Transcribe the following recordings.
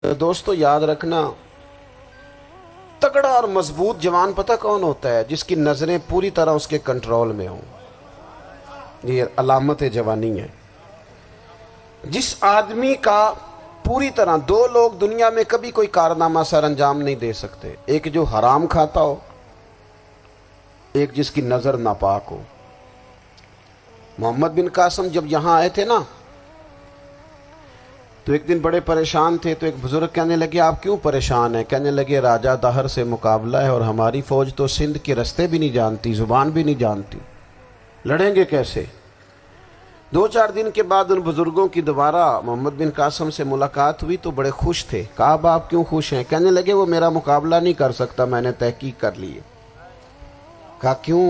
دوستو یاد رکھنا، تگڑا اور مضبوط جوان پتہ کون ہوتا ہے؟ جس کی نظریں پوری طرح اس کے کنٹرول میں ہوں۔ یہ علامت جوانی ہے۔ جس آدمی کا پوری طرح، دو لوگ دنیا میں کبھی کوئی کارنامہ سر انجام نہیں دے سکتے، ایک جو حرام کھاتا ہو، ایک جس کی نظر ناپاک ہو۔ محمد بن قاسم جب یہاں آئے تھے نا تو ایک دن بڑے پریشان تھے، تو ایک بزرگ کہنے لگے آپ کیوں پریشان ہیں؟ کہنے لگے راجہ دہر سے مقابلہ ہے اور ہماری فوج تو سندھ کے رستے بھی نہیں جانتی، زبان بھی نہیں جانتی، لڑیں گے کیسے؟ دو چار دن کے بعد ان بزرگوں کی دوبارہ محمد بن قاسم سے ملاقات ہوئی تو بڑے خوش تھے۔ کہا اب آپ کیوں خوش ہیں؟ کہنے لگے وہ میرا مقابلہ نہیں کر سکتا، میں نے تحقیق کر لی ہے۔ کہا کیوں؟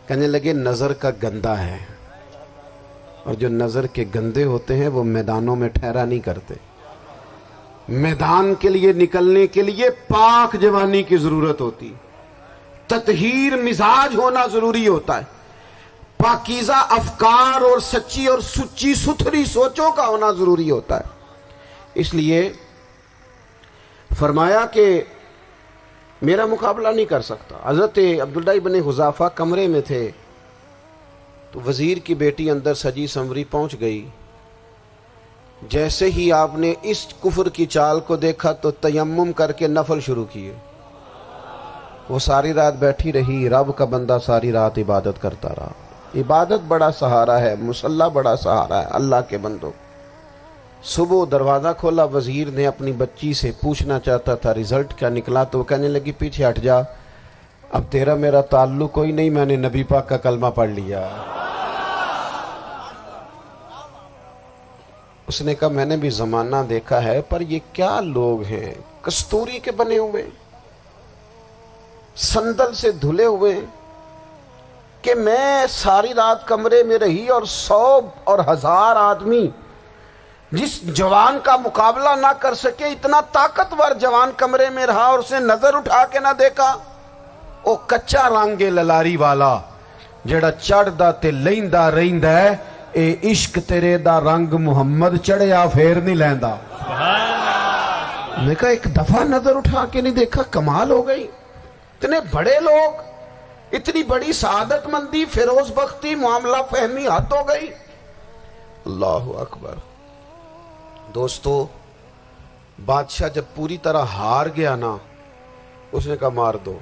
کہنے لگے نظر کا گندہ ہے، اور جو نظر کے گندے ہوتے ہیں وہ میدانوں میں ٹھہرا نہیں کرتے۔ میدان کے لیے نکلنے کے لیے پاک جوانی کی ضرورت ہوتی، تطہیر مزاج ہونا ضروری ہوتا ہے، پاکیزہ افکار اور سچی اور سچی ستھری سوچوں کا ہونا ضروری ہوتا ہے۔ اس لیے فرمایا کہ میرا مقابلہ نہیں کر سکتا۔ حضرت عبداللہ ابن حذافہ کمرے میں تھے تو وزیر کی بیٹی اندر سجی سنوری پہنچ گئی۔ جیسے ہی آپ نے اس کفر کی چال کو دیکھا تو تیمم کر کے نفل شروع کیے۔ وہ ساری رات بیٹھی رہی، رب کا بندہ ساری رات عبادت کرتا رہا۔ عبادت بڑا سہارا ہے، مصلی بڑا سہارا ہے اللہ کے بندوں۔ صبح دروازہ کھولا، وزیر نے اپنی بچی سے پوچھنا چاہتا تھا رزلٹ کیا نکلا، تو وہ کہنے لگی پیچھے ہٹ جا، اب تیرا میرا تعلق کوئی نہیں، میں نے نبی پاک کا کلمہ پڑھ لیا۔ اس نے کہا میں نے بھی زمانہ دیکھا ہے، پر یہ کیا لوگ ہیں، کستوری کے بنے ہوئے، سندل سے دھلے ہوئے، کہ میں ساری رات کمرے میں رہی اور 100 اور 1000 آدمی جس جوان کا مقابلہ نہ کر سکے، اتنا طاقتور جوان کمرے میں رہا اور اس نے نظر اٹھا کے نہ دیکھا۔ او کچا رنگ للاری والا جڑا چڑھدا تے لیندا رہندا ہے، اے عشق تیرے دا رنگ محمد چڑھیا پھر نہیں لیندا۔ میں کہا ایک دفعہ نظر اٹھا کے نہیں دیکھا، کمال ہو گئی۔ اتنے بڑے لوگ، اتنی بڑی سعادت مندی، فیروز بختی، معاملہ فہمی حد ہو گئی۔ اللہ اکبر۔ دوستو بادشاہ جب پوری طرح ہار گیا نا، اس نے کہا مار دو۔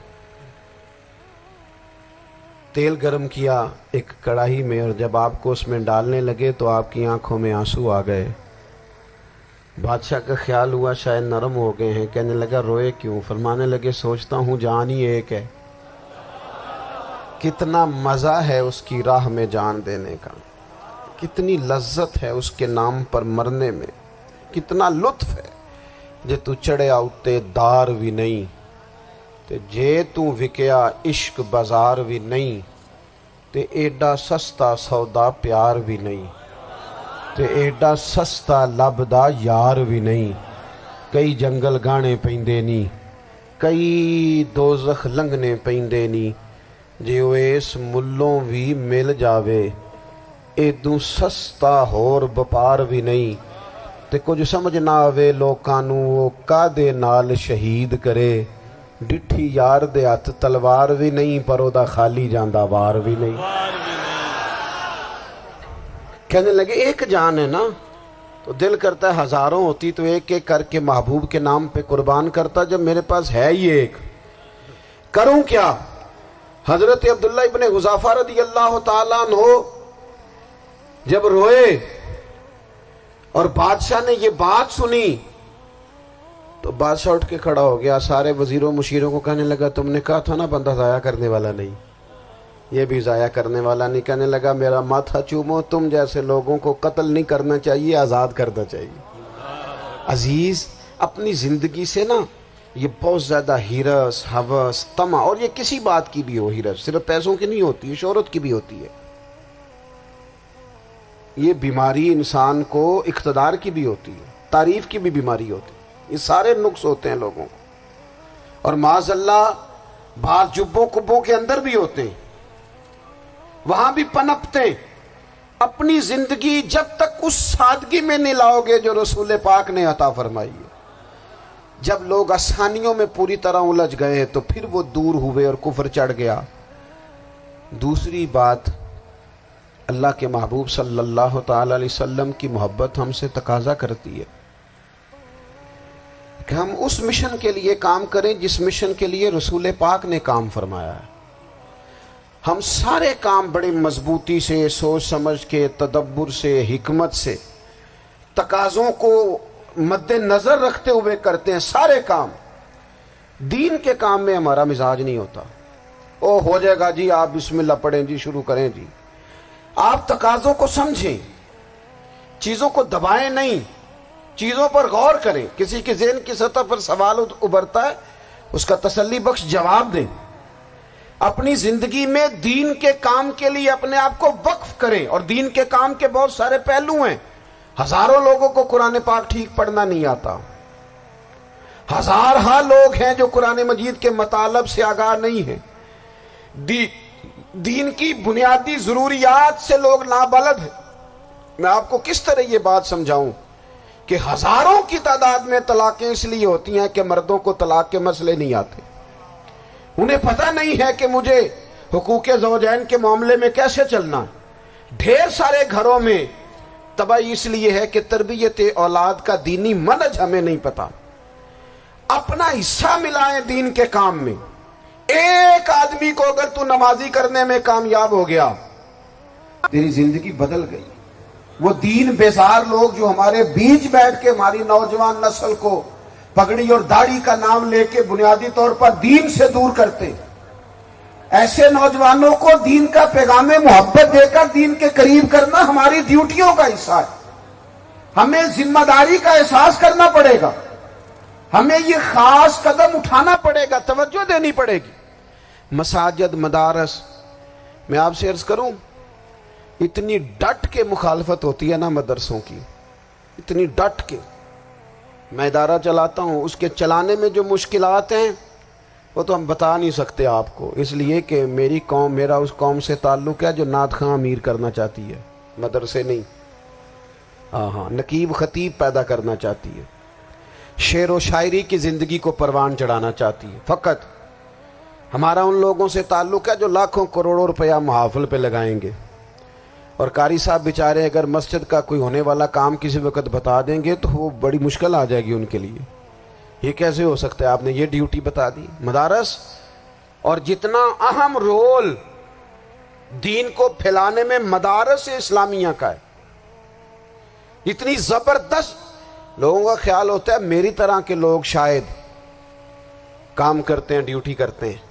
تیل گرم کیا ایک کڑاہی میں، اور جب آپ کو اس میں ڈالنے لگے تو آپ کی آنکھوں میں آنسو آ گئے۔ بادشاہ کا خیال ہوا شاید نرم ہو گئے ہیں، کہنے لگا روئے کیوں؟ فرمانے لگے سوچتا ہوں جان ہی ایک ہے، کتنا مزہ ہے اس کی راہ میں جان دینے کا، کتنی لذت ہے اس کے نام پر مرنے میں، کتنا لطف ہے۔ جے تو چڑھیا اتے دار بھی نہیں تے جے تو وکیا عشق بازار بھی نہیں، تے ایڈا سستا سودا پیار بھی نہیں، تے ایڈا سستا لبدا یار بھی نہیں۔ کئی جنگل گانے پیندے نہیں، کئی دوزخ لنگنے پیندے نہیں، جے وہ اس ملوں بھی مل جاوے، ایدوں سستا ہور بپار بھی نہیں۔ تے کچھ سمجھ نہ آوے لوکاں نوں وہ کادے نال شہید کرے، ڈٹھی یار دے ہاتھ تلوار بھی نہیں، پر او دا خالی جاندہ وار بھی نہیں۔ کہنے لگے ایک جان ہے نا، تو دل کرتا ہے ہزاروں ہوتی تو ایک ایک کر کے محبوب کے نام پہ قربان کرتا، جب میرے پاس ہے ہی ایک، کروں کیا؟ حضرت عبداللہ ابن حذافہ رضی اللہ تعالیٰ عنہ جب روئے اور بادشاہ نے یہ بات سنی تو بادشاہ اٹھ کے کھڑا ہو گیا، سارے وزیروں مشیروں کو کہنے لگا تم نے کہا تھا نا بندہ ضائع کرنے والا نہیں، یہ بھی ضائع کرنے والا نہیں۔ کہنے لگا میرا ماتھا چومو، تم جیسے لوگوں کو قتل نہیں کرنا چاہیے، آزاد کرنا چاہیے۔ عزیز اپنی زندگی سے نا یہ بہت زیادہ ہرس، ہوس، طمع، اور یہ کسی بات کی بھی ہو، ہرس صرف پیسوں کی نہیں ہوتی ہے، شہرت کی بھی ہوتی ہے، یہ بیماری انسان کو اقتدار کی بھی ہوتی ہے، تعریف کی بھی بیماری ہوتی ہے، یہ سارے نقص ہوتے ہیں لوگوں کو، اور معاذ اللہ بعض جبوں کبوں کے اندر بھی ہوتے ہیں، وہاں بھی پنپتے ہیں۔ اپنی زندگی جب تک اس سادگی میں نہیں لاؤ گے جو رسول پاک نے عطا فرمائی ہے، جب لوگ آسانیوں میں پوری طرح الجھ گئے تو پھر وہ دور ہوئے اور کفر چڑھ گیا۔ دوسری بات، اللہ کے محبوب صلی اللہ تعالی علیہ وسلم کی محبت ہم سے تقاضا کرتی ہے کہ ہم اس مشن کے لیے کام کریں جس مشن کے لیے رسول پاک نے کام فرمایا ہے۔ ہم سارے کام بڑے مضبوطی سے، سوچ سمجھ کے، تدبر سے، حکمت سے، تقاضوں کو مد نظر رکھتے ہوئے کرتے ہیں سارے کام۔ دین کے کام میں ہمارا مزاج نہیں ہوتا، او ہو جائے گا جی، آپ بسم اللہ پڑھیں جی، شروع کریں جی۔ آپ تقاضوں کو سمجھیں، چیزوں کو دبائیں نہیں، چیزوں پر غور کریں۔ کسی کے ذہن کی سطح پر سوال ابھرتا ہے، اس کا تسلی بخش جواب دیں۔ اپنی زندگی میں دین کے کام کے لیے اپنے آپ کو وقف کریں، اور دین کے کام کے بہت سارے پہلو ہیں۔ ہزاروں لوگوں کو قرآن پاک ٹھیک پڑھنا نہیں آتا، ہزارہا لوگ ہیں جو قرآن مجید کے مطالب سے آگاہ نہیں ہیں، دین کی بنیادی ضروریات سے لوگ نابلد ہیں۔ میں آپ کو کس طرح یہ بات سمجھاؤں کہ ہزاروں کی تعداد میں طلاقیں اس لیے ہوتی ہیں کہ مردوں کو طلاق کے مسئلے نہیں آتے، انہیں پتہ نہیں ہے کہ مجھے حقوق زوجین کے معاملے میں کیسے چلنا۔ ڈھیر سارے گھروں میں تباہی اس لیے ہے کہ تربیت اولاد کا دینی منہج ہمیں نہیں پتا۔ اپنا حصہ ملائیں دین کے کام میں۔ ایک آدمی کو اگر تو نمازی کرنے میں کامیاب ہو گیا، تیری زندگی بدل گئی۔ وہ دین بیزار لوگ جو ہمارے بیچ بیٹھ کے ہماری نوجوان نسل کو پگڑی اور داڑھی کا نام لے کے بنیادی طور پر دین سے دور کرتے، ایسے نوجوانوں کو دین کا پیغام محبت دے کر دین کے قریب کرنا ہماری ڈیوٹیوں کا حصہ ہے۔ ہمیں ذمہ داری کا احساس کرنا پڑے گا، ہمیں یہ خاص قدم اٹھانا پڑے گا، توجہ دینی پڑے گی۔ مساجد، مدارس، میں آپ سے عرض کروں، اتنی ڈٹ کے مخالفت ہوتی ہے نا مدرسوں کی، اتنی ڈٹ کے۔ میں ادارہ چلاتا ہوں، اس کے چلانے میں جو مشکلات ہیں وہ تو ہم بتا نہیں سکتے آپ کو، اس لیے کہ میری قوم، میرا اس قوم سے تعلق ہے جو نعت خواں امیر کرنا چاہتی ہے، مدرسے نہیں۔ ہاں، نقیب خطیب پیدا کرنا چاہتی ہے، شعر و شاعری کی زندگی کو پروان چڑھانا چاہتی ہے۔ فقط ہمارا ان لوگوں سے تعلق ہے جو لاکھوں کروڑوں روپیہ محافل پہ لگائیں گے، اور قاری صاحب بیچارے اگر مسجد کا کوئی ہونے والا کام کسی وقت بتا دیں گے تو وہ بڑی مشکل آ جائے گی ان کے لیے۔ یہ کیسے ہو سکتا ہے، آپ نے یہ ڈیوٹی بتا دی؟ مدارس، اور جتنا اہم رول دین کو پھیلانے میں مدارس اسلامیہ کا ہے، اتنی زبردست۔ لوگوں کا خیال ہوتا ہے میری طرح کے لوگ شاید کام کرتے ہیں، ڈیوٹی کرتے ہیں۔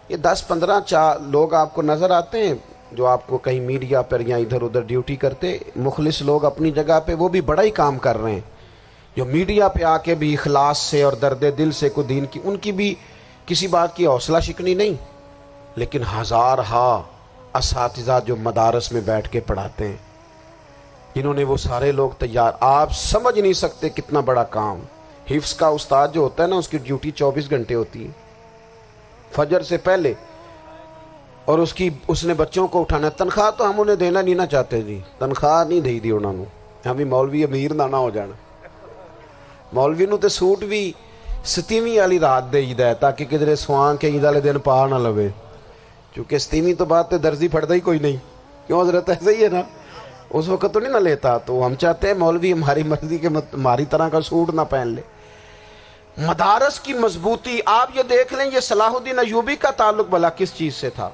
یہ 10-15 لوگ آپ کو نظر آتے ہیں جو آپ کو کہیں میڈیا پر یا ادھر ادھر ڈیوٹی کرتے، مخلص لوگ اپنی جگہ پہ، وہ بھی بڑا ہی کام کر رہے ہیں، جو میڈیا پہ آ کے بھی اخلاص سے اور درد دل سے کو دین کی، ان کی بھی کسی بات کی حوصلہ شکنی نہیں۔ لیکن ہزارہا اساتذہ جو مدارس میں بیٹھ کے پڑھاتے ہیں، جنہوں نے وہ سارے لوگ تیار، آپ سمجھ نہیں سکتے کتنا بڑا کام۔ حفظ کا استاد جو ہوتا ہے نا، اس کی ڈیوٹی 24 گھنٹے ہوتی ہے، فجر سے پہلے، اور اس نے بچوں کو اٹھانا۔ تنخواہ تو ہم انہیں دینا نہیں نہ چاہتے جی، تنخواہ نہیں دے دی انہوں نے، ہمیں مولوی امیر نہ ہو جانا۔ مولوی نو تے سوٹ بھی 27ویں والی رات دے ہے تاکہ کدھر سوان کے عید والے دن پا نہ لوے، چونکہ 27ویں تو بعد تے درزی پھڑتا ہی کوئی نہیں، کیوں حضرت؟ ایسا ہی ہے نا، اس وقت تو نہیں نہ لیتا۔ تو ہم چاہتے ہیں مولوی ہماری مرضی کے ہماری طرح کا سوٹ نہ پہن لے۔ مدارس کی مضبوطی، آپ یہ دیکھ لیں، یہ صلاح الدین ایوبی کا تعلق بھلا کس چیز سے تھا؟